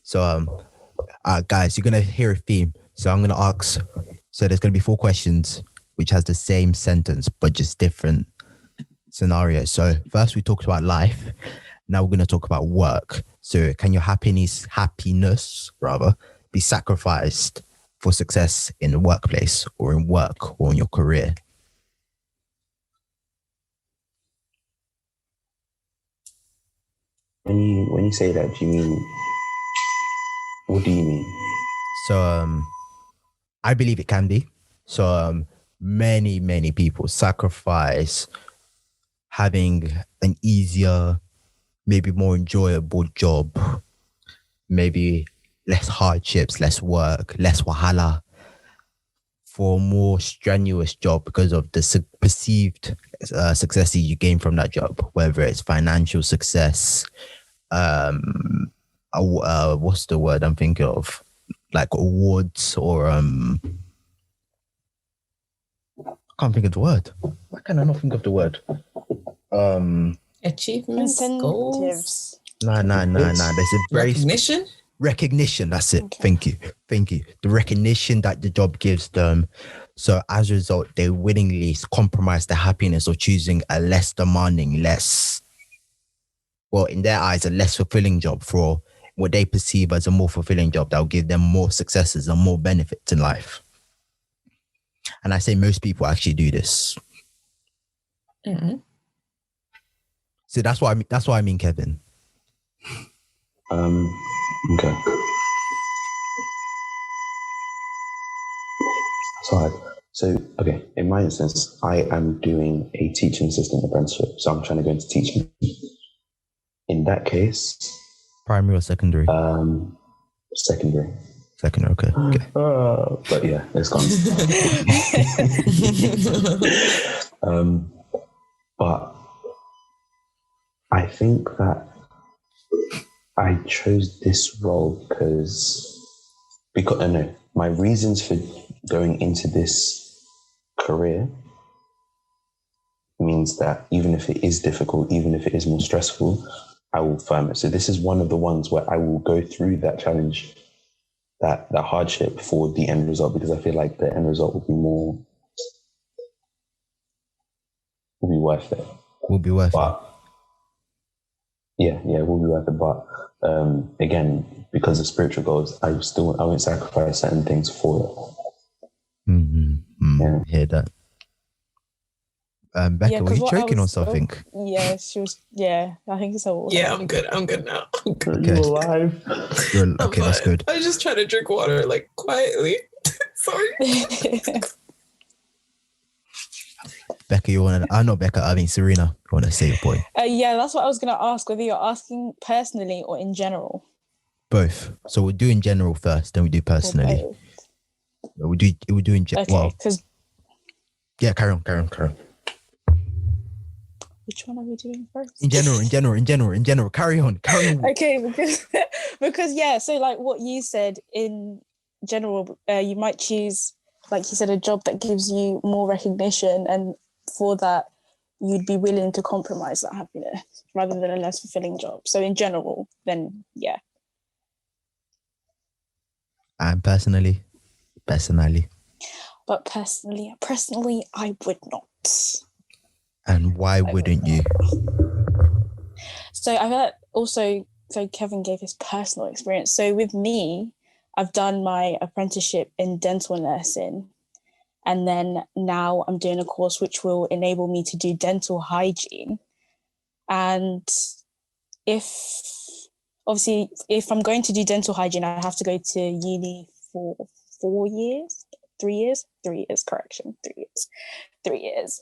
So, guys, you're gonna hear a theme. So I'm gonna ask. So there's gonna be 4 questions, which has the same sentence but just different scenarios. So first we talked about life. Now we're gonna talk about work. So can your happiness rather be sacrificed for success in the workplace or in work or in your career? When you say that, do you mean, what do you mean? So I believe it can be. So many people sacrifice having an easier, maybe more enjoyable job, maybe less hardships, less work, less wahala, for a more strenuous job because of the perceived successes you gain from that job, whether it's financial success, what's the word I'm thinking of? Like awards or I can't think of the word. Why can I not think of the word? Achievements, goals. No. There's a very recognition. That's it. Okay. Thank you. The recognition that the job gives them. So as a result, they willingly compromise their happiness of choosing a less demanding, in their eyes, a less fulfilling job for what they perceive as a more fulfilling job that will give them more successes and more benefits in life. And I say most people actually do this. Mm-hmm. So that's what I mean, Kevin. Okay. So, okay, in my instance, I am doing a teaching assistant apprenticeship. So I'm trying to go into teaching. In that case... Primary or secondary? Secondary. Secondary, okay. But yeah, it's gone. But I think that I chose this role because my reasons for going into this career means that even if it is difficult, even if it is more stressful, I will firm it. So this is one of the ones where I will go through that challenge, that hardship for the end result, because I feel like the end result will be worth it. Will be worth it. Yeah, it will be worth it. But again, because of spiritual goals, I won't sacrifice certain things for it. Yeah. Hear that. Becca, were you choking on something? Yeah, she was. Yeah, I think so. Yeah, I'm good now. Okay. You alive? Okay, that's good. I was just trying to drink water, like, quietly. Sorry. Becca, I mean Serena, you want to say your point? Yeah, that's what I was going to ask, whether you're asking personally or in general. Both. So we'll do in general first, then we do personally. We'll do in general. Okay, because... Yeah, carry on. Which one are we doing first? In general. Carry on. Okay, because yeah, so like what you said, in general, you might choose, like you said, a job that gives you more recognition, and for that, you'd be willing to compromise that happiness rather than a less fulfilling job. So in general, then yeah. And personally. But personally, I would not. And why wouldn't you? So I've had also, so Kevin gave his personal experience. So with me, I've done my apprenticeship in dental nursing. And then now I'm doing a course which will enable me to do dental hygiene. And if I'm going to do dental hygiene, I have to go to uni for 4 years, 3 years, 3 years, correction, 3 years. 3 years.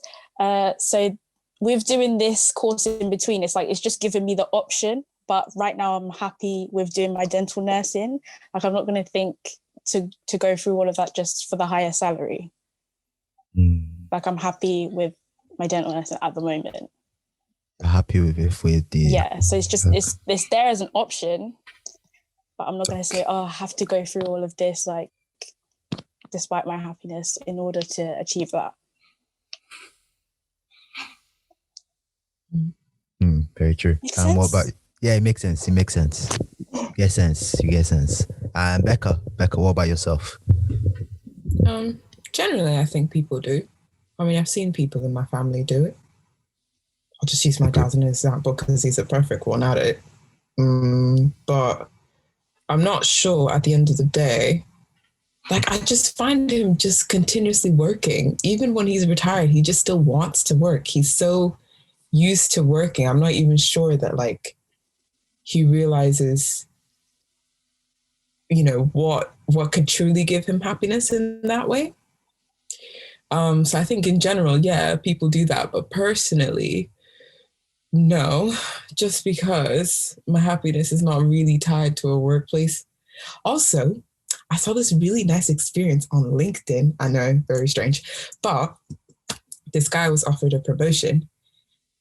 So with doing this course in between, it's just giving me the option. But right now I'm happy with doing my dental nursing. Like I'm not going to think to go through all of that just for the higher salary. Like I'm happy with my dental nursing at the moment. Happy with it with the... Yeah, so it's just, it's there as an option, but I'm not going to say, I have to go through all of this, like, despite my happiness in order to achieve that. Very true. Makes And sense? what about... Yeah, it makes sense. get sense. You get sense. And Becca, what about yourself? Generally, I think people do. I mean, I've seen people in my family do it. I'll just use my dad as an example because he's a perfect one at it. But I'm not sure at the end of the day. Like, I just find him just continuously working. Even when he's retired, he just still wants to work. He's so used to working. I'm not even sure that, like, he realizes, you know, what could truly give him happiness in that way. So I think in general, yeah, people do that. But personally, no, just because my happiness is not really tied to a workplace. Also, I saw this really nice experience on LinkedIn. I know, very strange, but this guy was offered a promotion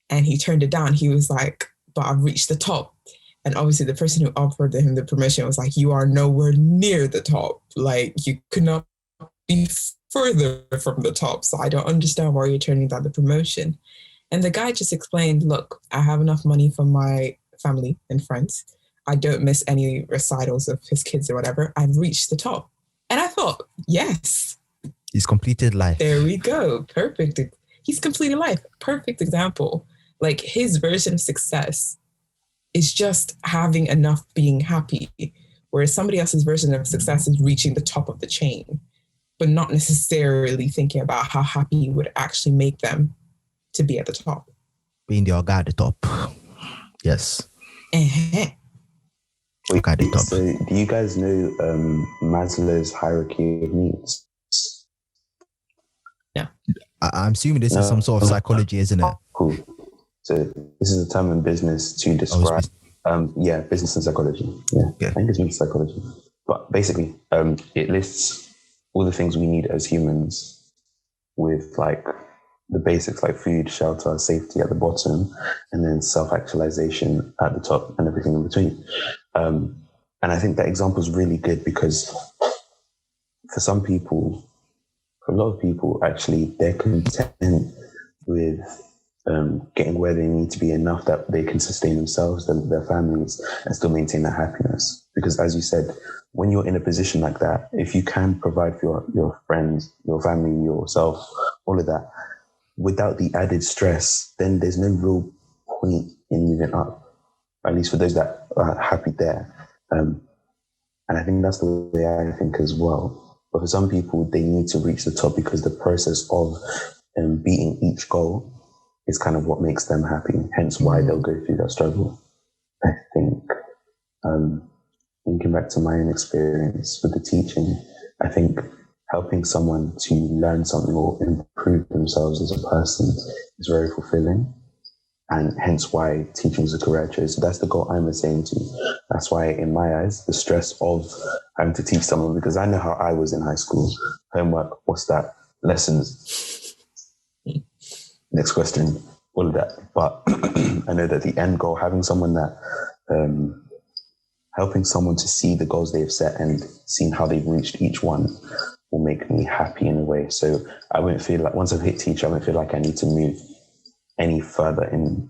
and he turned it down. He was like, but I've reached the top. And obviously the person who offered him the promotion was like, you are nowhere near the top. Like, you could not be further from the top. So I don't understand why you're turning down the promotion. And the guy just explained, look, I have enough money for my family and friends. I don't miss any recitals of his kids or whatever. I've reached the top. And I thought, yes. He's completed life. There we go. Perfect. He's completed life. Perfect example. Like, his version of success is just having enough, being happy, whereas somebody else's version of success is reaching the top of the chain, but not necessarily thinking about how happy it would actually make them to be at the top. Being the guy at the top. Yes. Wait, so do you guys know Maslow's hierarchy of needs? Yeah. I'm assuming this is some sort of psychology, isn't it? Cool. So this is a term in business to describe, business and psychology. Yeah, I think it's business psychology. But basically, it lists all the things we need as humans, with like the basics like food, shelter, safety at the bottom, and then self-actualization at the top and everything in between. And I think that example is really good because for some people, for a lot of people, actually, they're content with getting where they need to be enough that they can sustain themselves, their families, and still maintain their happiness. Because as you said, when you're in a position like that, if you can provide for your friends, your family, yourself, all of that, without the added stress, then there's no real point in moving up, at least for those that are happy there. And I think that's the way I think as well. But for some people, they need to reach the top because the process of beating each goal is kind of what makes them happy, hence why they'll go through that struggle. I think, thinking back to my own experience with the teaching, I think helping someone to learn something or improve themselves as a person is very fulfilling, and hence why teaching is a career choice. So that's the goal I'm saying to. That's why, in my eyes, the stress of having to teach someone, because I know how I was in high school. Homework, what's that? Lessons. Next question, all of that. But I know that the end goal, having someone that, helping someone to see the goals they've set and seeing how they've reached each one will make me happy in a way. So I won't feel like, once I've hit teacher, I won't feel like I need to move any further in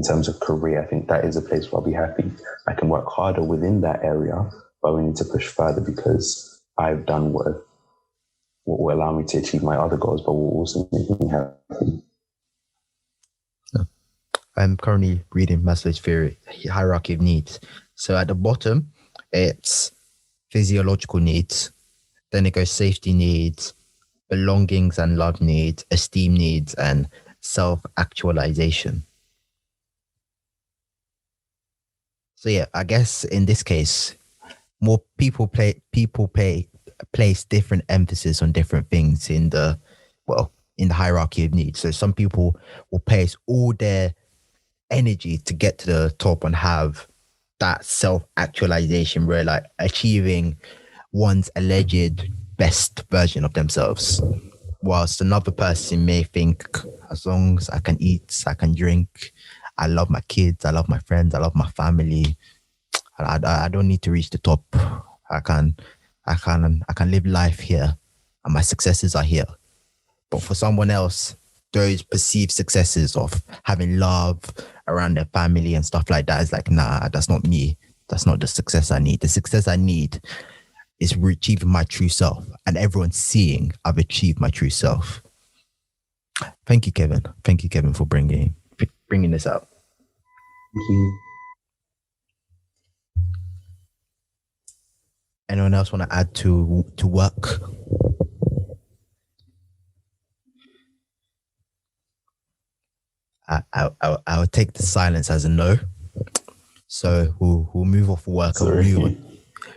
terms of career. I think that is a place where I'll be happy. I can work harder within that area, but we need to push further because I've done what will allow me to achieve my other goals, but will also make me happy. I'm currently reading Maslow's theory, hierarchy of needs. So at the bottom, it's physiological needs. Then it goes safety needs, belongings and love needs, esteem needs, and self-actualization. So yeah, I guess in this case, more people place different emphasis on different things in the hierarchy of needs. So some people will place all their energy to get to the top and have that self-actualization where like achieving one's alleged best version of themselves, whilst another person may think, as long as I can eat, I can drink, I love my kids, I love my friends, I love my family, I don't need to reach the top. I can live life here and my successes are here. But for someone else, those perceived successes of having love around their family and stuff like that is like, nah, that's not me. That's not the success I need. The success I need is achieving my true self, and everyone seeing I've achieved my true self. Thank you, Kevin. Thank you, Kevin, for bringing this up. Thank you. Anyone else want to add to work? I'll take the silence as a no. So we'll move off work and Sorry.